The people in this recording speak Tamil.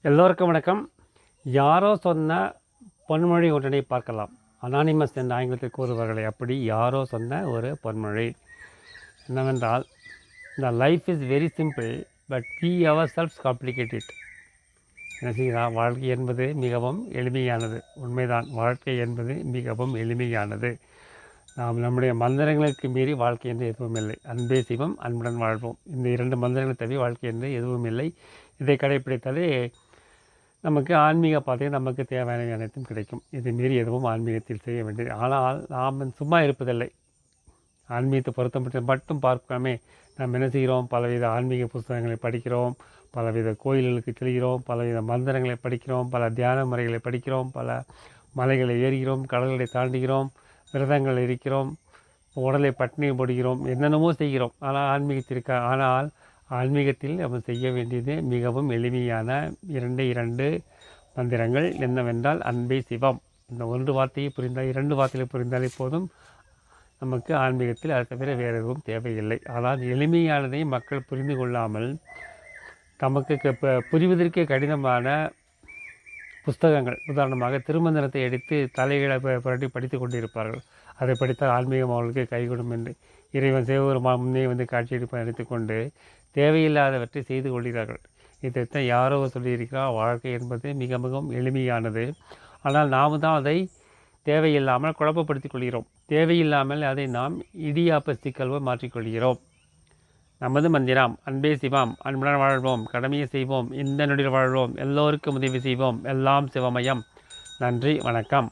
எல்லோருக்கும் வணக்கம். யாரோ சொன்ன பொன்மொழி ஒன்றினை பார்க்கலாம். அனானிமஸ் என்ற ஆங்கிலத்தில் கூறுவார்களே, அப்படி யாரோ சொன்ன ஒரு பொன்மொழி என்னவென்றால், the life is very simple but we our selves complicate it. என்ன செய்யலாம்? வாழ்க்கை என்பது மிகவும் எளிமையானது. உண்மைதான், வாழ்க்கை என்பது மிகவும் எளிமையானது. நாம் நம்முடைய மந்திரங்களுக்கு மீறி வாழ்க்கை என்று எதுவும் இல்லை. அன்பே சிவம், அன்புடன் வாழ்வோம். இந்த 2 மந்திரங்களை தவிர வாழ்க்கை என்று எதுவும் இல்லை. இதை கடைப்பிடித்தாலே நமக்கு ஆன்மீக பாதையில் நமக்கு தேவையான அனைத்தும் கிடைக்கும். இது மீறி எதுவும் ஆன்மீகத்தில் செய்ய வேண்டியது. ஆனால் நாம் சும்மா இருப்பதில்லை. ஆன்மீகத்தை பொறுத்த மட்டும் பார்க்காமே நாம் என்ன செய்கிறோம்? பலவித ஆன்மீக புத்தகங்களை படிக்கிறோம், பலவித கோயில்களுக்கு செல்கிறோம், பலவித மந்திரங்களை படிக்கிறோம், பல தியான முறைகளை படிக்கிறோம், பல மலைகளை ஏறுகிறோம், கடல்களை தாண்டுகிறோம், விரதங்கள் இருக்கிறோம், உடலை பட்டினி போடுகிறோம், என்னென்னமோ செய்கிறோம். ஆனால் ஆன்மீகத்தில் நம்ம செய்ய வேண்டியது மிகவும் எளிமையான 2 மந்திரங்கள். என்னவென்றால், அன்பே சிவம். இந்த 1 வார்த்தையை புரிந்தால், 2 வார்த்தைகளை புரிந்தாலே போதும். நமக்கு ஆன்மீகத்தில் அதை தவிர வேறு எதுவும் தேவையில்லை. ஆனால் எளிமையானதை மக்கள் புரிந்து கொள்ளாமல் தமக்கு புரிவதற்கே கடினமான புஸ்தகங்கள், உதாரணமாக திருமந்திரத்தை எடுத்து தலைகளை புரட்டி படித்து கொண்டு இருப்பார்கள். அதை படித்தால் ஆன்மீகம் அவர்களுக்கு கைகூடும் என்று இறைவன் சிவபெருமான் முன்னே வந்து காட்சியெடுப்பை எடுத்துக்கொண்டு தேவையில்லாதவற்றை செய்து கொள்கிறார்கள். இதைத்தான் யாரோ சொல்லியிருக்கிறார், வாழ்க்கை என்பது மிக மிகவும் எளிமையானது. ஆனால் நாம் தான் அதை தேவையில்லாமல் குழப்பப்படுத்திக் கொள்கிறோம். தேவையில்லாமல் அதை நாம் இடியாப்ப சிக்கல்வ மாற்றிக்கொள்கிறோம். நமது மந்திரம் அன்பே சிவம், அன்புடன் வாழ்வோம், கடமையை செய்வோம், இந்த நொடியில் வாழ்வோம், எல்லோருக்கும் உதவி செய்வோம், எல்லாம் சிவமயம். நன்றி, வணக்கம்.